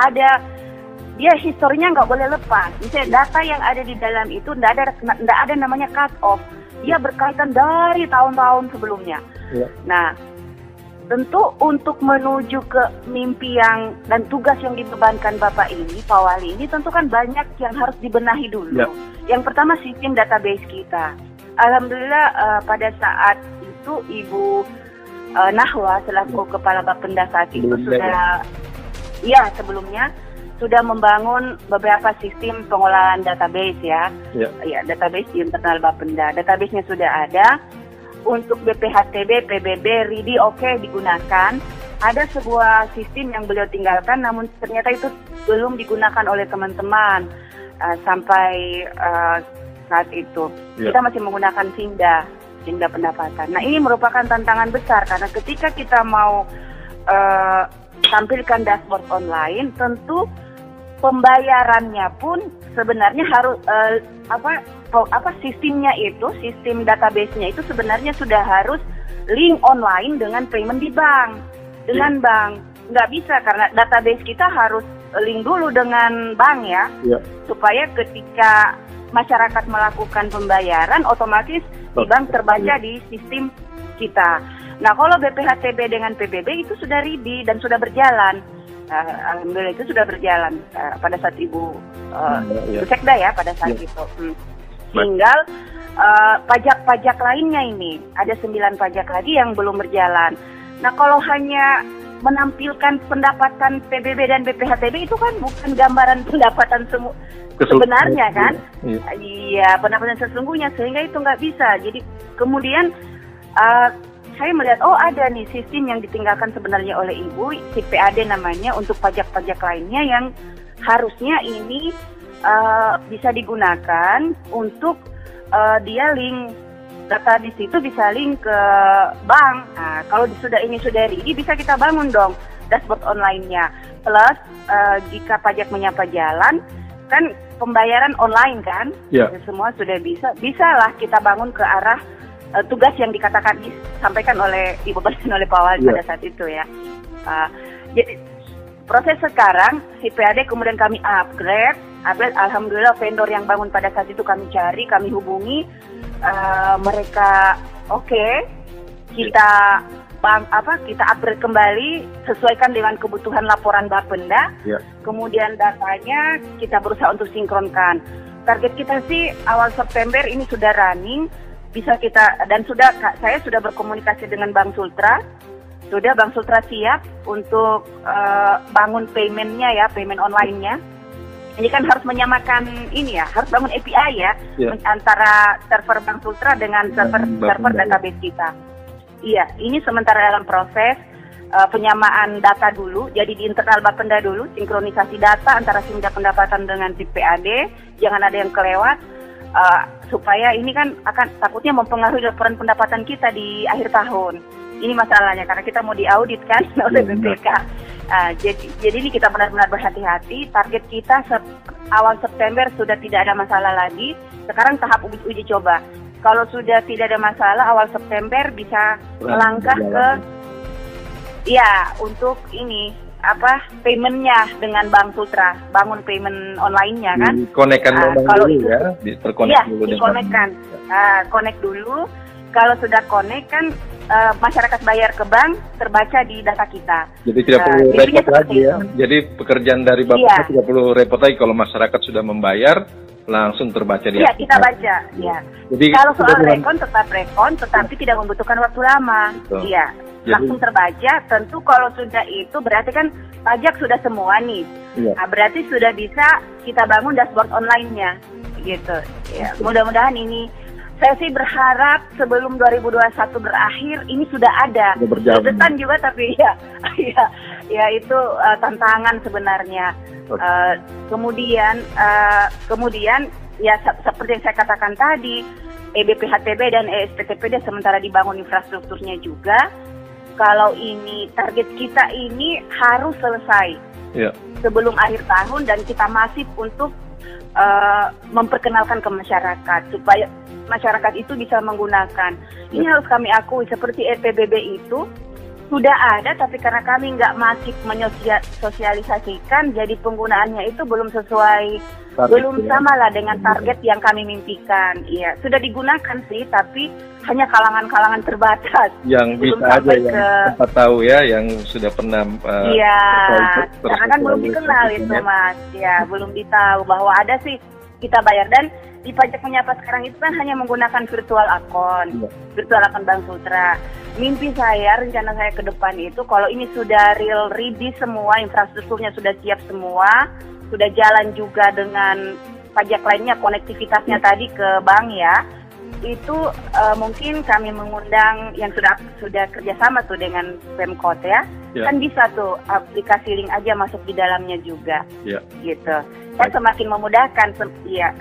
Speaker 3: ada dia historinya nggak boleh lepas. Misalnya data yang ada di dalam itu nggak ada namanya cut off. Dia berkaitan dari tahun-tahun sebelumnya. Ya. Nah, tentu untuk menuju ke mimpi dan tugas yang dibebankan Bapak ini, Pak Wali ini, tentu kan banyak yang harus dibenahi dulu. Ya. Yang pertama sistem database kita. Alhamdulillah pada saat itu Ibu Nahwa selaku Kepala Bapenda saat itu sebelumnya sudah membangun beberapa sistem pengolahan database ya. Database di internal Bapenda. Database-nya sudah ada. Untuk BPHTB, PBB, RIDI digunakan. Ada sebuah sistem yang beliau tinggalkan, namun ternyata itu belum digunakan oleh teman-teman sampai saat itu. Kita masih menggunakan Singda pendapatan. Nah, ini merupakan tantangan besar karena ketika kita mau tampilkan dashboard online, tentu pembayarannya pun sebenarnya harus sistemnya itu, sistem database-nya itu sebenarnya sudah harus link online dengan payment di bank, dengan bank. Nggak bisa karena database kita harus link dulu dengan bank ya, supaya ketika masyarakat melakukan pembayaran otomatis di bank terbaca di sistem kita. Nah, kalau BPHTB dengan PBB itu sudah ready dan sudah berjalan. Alhamdulillah itu sudah berjalan pada saat Ibu Sekda ya pada saat itu. Tinggal pajak-pajak lainnya ini, ada 9 pajak lagi yang belum berjalan. Nah, kalau hanya menampilkan pendapatan PBB dan BPHTB itu kan bukan gambaran pendapatan sebenarnya kan? Iya, pendapatan sesungguhnya, sehingga itu nggak bisa. Jadi kemudian saya melihat, ada nih sistem yang ditinggalkan sebenarnya oleh Ibu, CPAD namanya, untuk pajak-pajak lainnya yang harusnya ini bisa digunakan untuk dia link data di situ, bisa link ke bank. Nah, kalau sudah ready, bisa kita bangun dong dashboard online-nya. Plus jika pajak menyapa jalan, kan pembayaran online kan, semua sudah bisalah kita bangun ke arah tugas yang disampaikan oleh Ibu Presiden, oleh Pak Wali pada saat itu ya. Jadi proses sekarang CPAD kemudian kami upgrade. Alhamdulillah vendor yang bangun pada saat itu kami cari, kami hubungi, mereka kita kita upgrade kembali sesuaikan dengan kebutuhan laporan Bapenda. Kemudian datanya kita berusaha untuk sinkronkan. Target kita sih awal September ini sudah running. Bisa kita, dan saya sudah berkomunikasi dengan Bank Sultra. Sudah Bank Sultra siap untuk bangun payment-nya ya, payment online-nya. Ini kan harus menyamakan ini ya, harus bangun API ya, antara server Bank Sultra dengan server database kita. Iya, ini sementara dalam proses penyamaan data dulu. Jadi di internal Bapenda dulu, sinkronisasi data antara Singda pendapatan dengan CPAD, jangan ada yang kelewat. Supaya ini kan akan takutnya mempengaruhi laporan pendapatan kita di akhir tahun. Ini masalahnya karena kita mau diaudit kan oleh BPK. Jadi ini kita benar-benar berhati-hati. Target kita awal September sudah tidak ada masalah lagi. Sekarang tahap uji coba. Kalau sudah tidak ada masalah, awal September bisa melangkah ke untuk ini paymentnya dengan Bank Sultra, bangun payment online-nya kan. Konekkan kalau itu ya, terkonek dulu. Dikonekkan, connect dulu. Kalau sudah connect kan masyarakat bayar ke bank terbaca di data kita. Jadi tidak perlu repot lagi ya. Jadi pekerjaan dari Bapak tidak perlu repot lagi kalau masyarakat sudah membayar langsung terbaca di. Iya, kita baca. Ya. Jadi kalau soal rekon tetap rekon, tetapi tidak membutuhkan waktu lama. Iya. langsung terbaca. Tentu kalau sudah itu berarti kan pajak sudah semua nih.
Speaker 2: Iya.
Speaker 3: Nah, berarti sudah bisa kita bangun dashboard online-nya gitu. Ya, mudah-mudahan ini saya sih berharap sebelum 2021 berakhir ini sudah ada.
Speaker 2: Sudah berjalan.
Speaker 3: Detan juga tapi ya itu tantangan sebenarnya. Kemudian ya seperti yang saya katakan tadi, EBPHTB dan ESPTPD sementara dibangun infrastrukturnya juga. Kalau ini target kita ini harus selesai sebelum akhir tahun dan kita masif untuk memperkenalkan ke masyarakat supaya masyarakat itu bisa menggunakan. Ini harus kami akui seperti EPBB itu sudah ada, tapi karena kami nggak masif menyosialisasikan, jadi penggunaannya itu belum sesuai, belum sama lah dengan target yang kami mimpikan. Iya, sudah digunakan sih, tapi hanya kalangan-kalangan terbatas.
Speaker 2: Yang belum bisa aja yang tempat tahu ya, yang sudah pernah.
Speaker 3: Iya, karena kan belum dikenal itu Mas. Ya, belum ditahu bahwa ada sih kita bayar, dan di pajak menyapa sekarang itu kan hanya menggunakan virtual account Bank Sutra. Mimpi saya, rencana saya ke depan itu kalau ini sudah ready semua, infrastrukturnya sudah siap semua, sudah jalan juga dengan pajak lainnya, konektivitasnya tadi ke bank ya, itu mungkin kami mengundang yang sudah kerjasama tuh dengan Pemkot ya, kan bisa tuh aplikasi link aja masuk di dalamnya juga, gitu. Saya semakin memudahkan,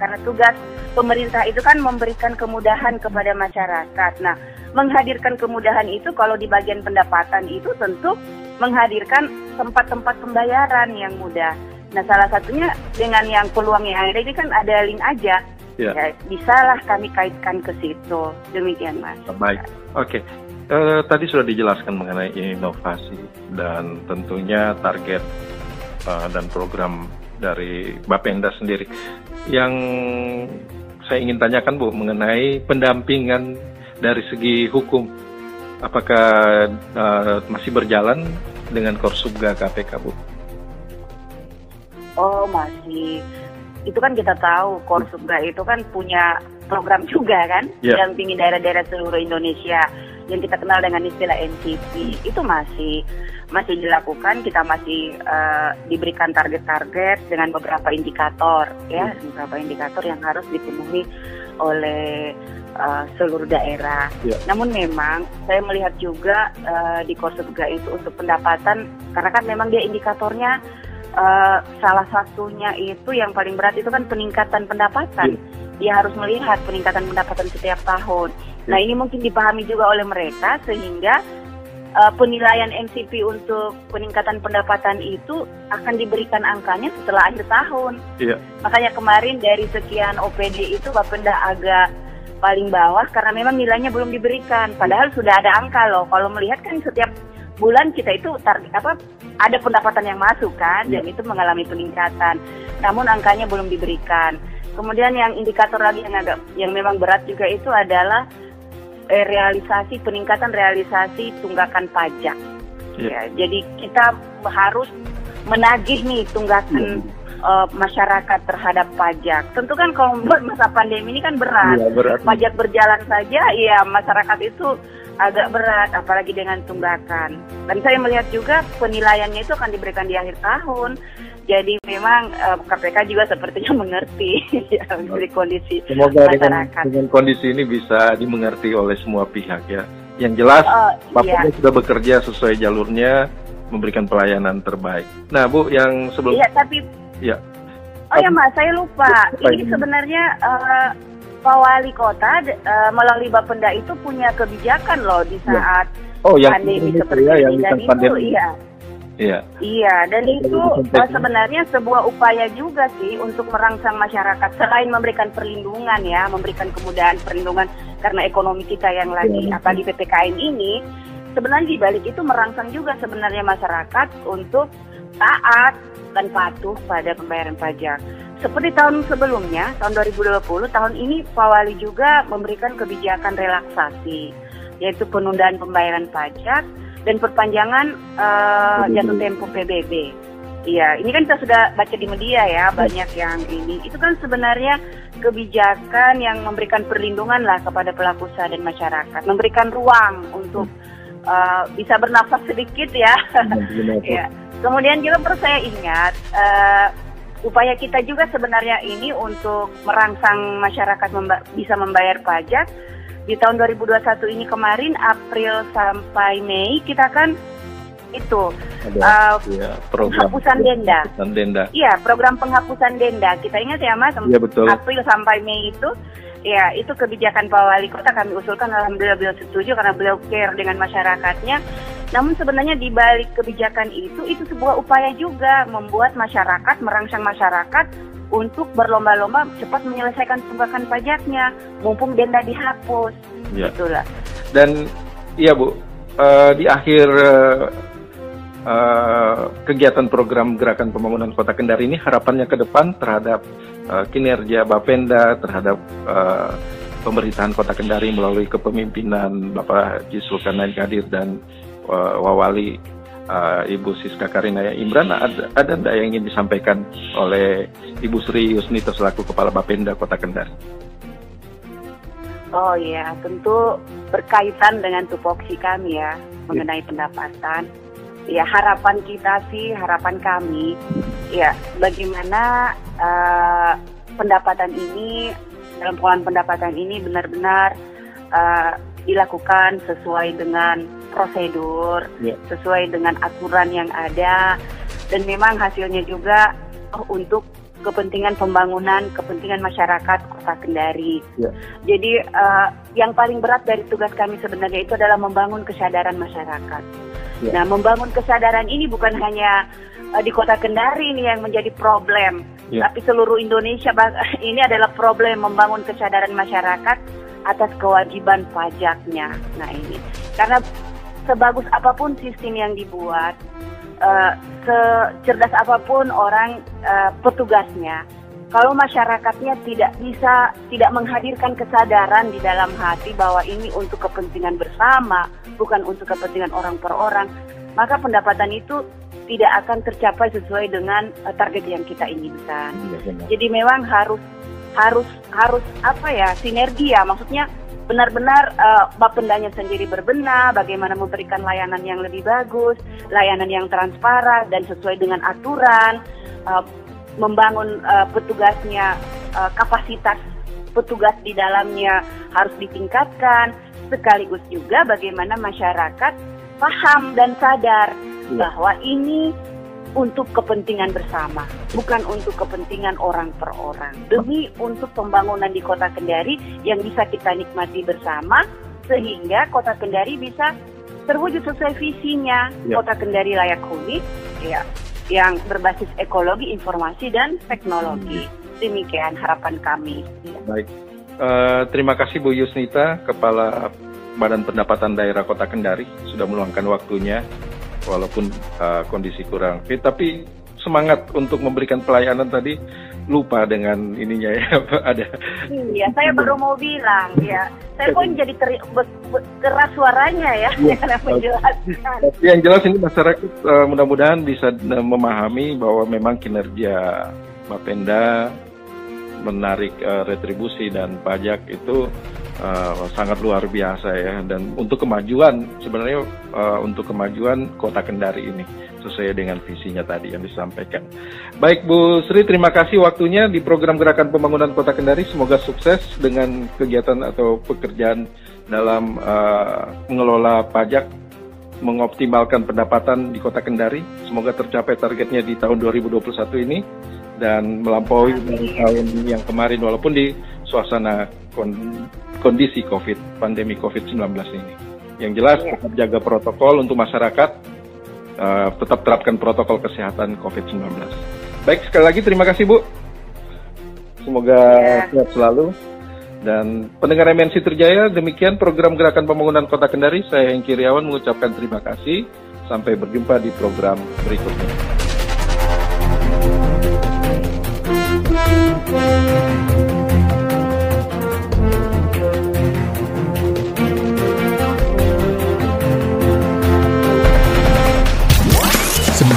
Speaker 3: karena tugas pemerintah itu kan memberikan kemudahan kepada masyarakat. Nah, menghadirkan kemudahan itu kalau di bagian pendapatan itu tentu menghadirkan tempat-tempat pembayaran yang mudah. Nah, salah satunya dengan yang peluang yang ada ini kan ada link aja. Ya, bisalah kami kaitkan ke situ. Demikian, Mas.
Speaker 2: Baik, oke. Tadi sudah dijelaskan mengenai inovasi dan tentunya target dan program dari Bapenda sendiri. Yang saya ingin tanyakan Bu mengenai pendampingan dari segi hukum, apakah masih berjalan dengan Korsubga KPK Bu?
Speaker 3: Oh masih, itu kan kita tahu Korsubga itu kan punya program juga kan, dampingi daerah-daerah seluruh Indonesia yang kita kenal dengan istilah NCP. Itu masih dilakukan, kita masih diberikan target-target dengan beberapa indikator ya, beberapa indikator yang harus dipenuhi oleh seluruh daerah. Namun memang saya melihat juga di Korsubga itu untuk pendapatan, karena kan memang dia indikatornya salah satunya itu yang paling berat itu kan peningkatan pendapatan. Dia harus melihat peningkatan pendapatan setiap tahun. Nah ini mungkin dipahami juga oleh mereka sehingga penilaian MCP untuk peningkatan pendapatan itu akan diberikan angkanya setelah akhir tahun. Makanya kemarin dari sekian OPD itu Bapenda agak paling bawah karena memang nilainya belum diberikan. Padahal sudah ada angka loh. Kalau melihat kan setiap bulan kita itu ada pendapatan yang masuk kan, dan itu mengalami peningkatan. Namun angkanya belum diberikan. Kemudian yang indikator lagi yang memang berat juga itu adalah peningkatan realisasi tunggakan pajak. Ya, jadi kita harus menagih nih tunggakan masyarakat terhadap pajak. Tentu kan kalau masa pandemi ini kan berat. Pajak berjalan saja, ya masyarakat itu agak berat, apalagi dengan tunggakan. Dan saya melihat juga penilaiannya itu akan diberikan di akhir tahun. Jadi memang KPK juga sepertinya mengerti dari kondisi masyarakat.
Speaker 2: Dengan kondisi ini bisa dimengerti oleh semua pihak ya. Yang jelas Bapenda sudah bekerja sesuai jalurnya, memberikan pelayanan terbaik. Nah Bu, yang sebelum
Speaker 3: Mas, saya lupa. Ini sebenarnya Pak Wali Kota melalui Bapenda itu punya kebijakan loh di saat pandemi seperti ini, dan itu Iya, dan itu sebenarnya sebuah upaya juga sih untuk merangsang masyarakat selain memberikan perlindungan ya, memberikan kemudahan perlindungan karena ekonomi kita yang lagi apalagi PPKM ini, sebenarnya di balik itu merangsang juga sebenarnya masyarakat untuk taat dan patuh pada pembayaran pajak. Seperti tahun sebelumnya, tahun 2020, tahun ini Pak Wali juga memberikan kebijakan relaksasi, yaitu penundaan pembayaran pajak dan perpanjangan jatuh tempo PBB. Iya, ini kan kita sudah baca di media ya, banyak yang ini. Itu kan sebenarnya kebijakan yang memberikan perlindungan lah kepada pelaku usaha dan masyarakat, memberikan ruang untuk bisa bernafas sedikit ya. Ya. Kemudian juga perlu saya ingat, upaya kita juga sebenarnya ini untuk merangsang masyarakat bisa membayar pajak. Di tahun 2021 ini kemarin, April sampai Mei, kita kan itu penghapusan denda. Iya, program penghapusan denda. Kita ingat ya Mas, April sampai Mei itu. Ya, itu kebijakan Pak Wali Kota kami usulkan, alhamdulillah beliau setuju karena beliau care dengan masyarakatnya. Namun sebenarnya di balik kebijakan itu sebuah upaya juga membuat masyarakat, merangsang masyarakat untuk berlomba-lomba cepat menyelesaikan tunggakan pajaknya, mumpung denda dihapus. Ya. Itulah. Dan
Speaker 2: iya Bu, di akhir kegiatan program Gerakan Pembangunan Kota Kendari ini harapannya ke depan terhadap kinerja Bapenda terhadap pemerintahan Kota Kendari melalui kepemimpinan Bapak Haji Zulkarnain Kadir dan Wawali Ibu Siska Karinaya Imran, ada enggak yang ingin disampaikan oleh Ibu Sri Yusnita selaku Kepala Bapenda Kota Kendari?
Speaker 3: Oh iya, tentu berkaitan dengan tupoksi kami ya mengenai pendapatan. Ya, harapan kita sih, harapan kami, ya bagaimana pendapatan ini, dalam pengelolaan pendapatan ini benar-benar dilakukan sesuai dengan prosedur, sesuai dengan aturan yang ada, dan memang hasilnya juga untuk kepentingan pembangunan, kepentingan masyarakat Kota Kendari. Jadi yang paling berat dari tugas kami sebenarnya itu adalah membangun kesadaran masyarakat. Nah, membangun kesadaran ini bukan hanya di Kota Kendari ini yang menjadi problem, tapi seluruh Indonesia ini adalah problem membangun kesadaran masyarakat atas kewajiban pajaknya. Nah ini, karena sebagus apapun sistem yang dibuat, secerdas apapun orang petugasnya, kalau masyarakatnya tidak menghadirkan kesadaran di dalam hati bahwa ini untuk kepentingan bersama, bukan untuk kepentingan orang per orang, maka pendapatan itu tidak akan tercapai sesuai dengan target yang kita inginkan. Jadi memang harus apa ya, sinergi ya, maksudnya benar-benar Bapendanya sendiri berbenah, bagaimana memberikan layanan yang lebih bagus, layanan yang transparan dan sesuai dengan aturan, membangun petugasnya, kapasitas petugas di dalamnya harus ditingkatkan, sekaligus juga bagaimana masyarakat paham dan sadar bahwa ini untuk kepentingan bersama, bukan untuk kepentingan orang per orang. Demi untuk pembangunan di Kota Kendari yang bisa kita nikmati bersama, sehingga Kota Kendari bisa terwujud sesuai visinya. Kota Kendari layak huni, ya, yang berbasis ekologi, informasi, dan teknologi. Demikian harapan kami.
Speaker 2: Baik, terima kasih Bu Yusnita, Kepala Badan Pendapatan Daerah Kota Kendari, sudah meluangkan waktunya. Walaupun kondisi kurang fit, tapi semangat untuk memberikan pelayanan tadi lupa dengan ininya ya. Ada. Iya, saya baru mau bilang ya. Saya pun jadi keras suaranya ya. Menjelaskan. Tapi yang jelas ini masyarakat mudah-mudahan bisa memahami bahwa memang kinerja Bapenda menarik retribusi dan pajak itu sangat luar biasa ya, dan untuk kemajuan sebenarnya untuk kemajuan Kota Kendari ini sesuai dengan visinya tadi yang disampaikan. Baik Bu Sri, terima kasih waktunya di program Gerakan Pembangunan Kota Kendari. Semoga sukses dengan kegiatan atau pekerjaan dalam mengelola pajak, mengoptimalkan pendapatan di Kota Kendari. Semoga tercapai targetnya di tahun 2021 ini dan melampaui tahun yang kemarin walaupun di suasana kondisi pandemi COVID-19 ini. Yang jelas tetap jaga protokol untuk masyarakat, tetap terapkan protokol kesehatan COVID-19. Baik, sekali lagi terima kasih Bu. Semoga sehat selalu. Dan pendengar MNC Trijaya, demikian program Gerakan Pembangunan Kota Kendari. Saya Hengki Riawan mengucapkan terima kasih. Sampai berjumpa di program berikutnya.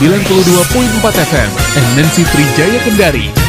Speaker 1: .4 FM MNC Trijaya Kendari.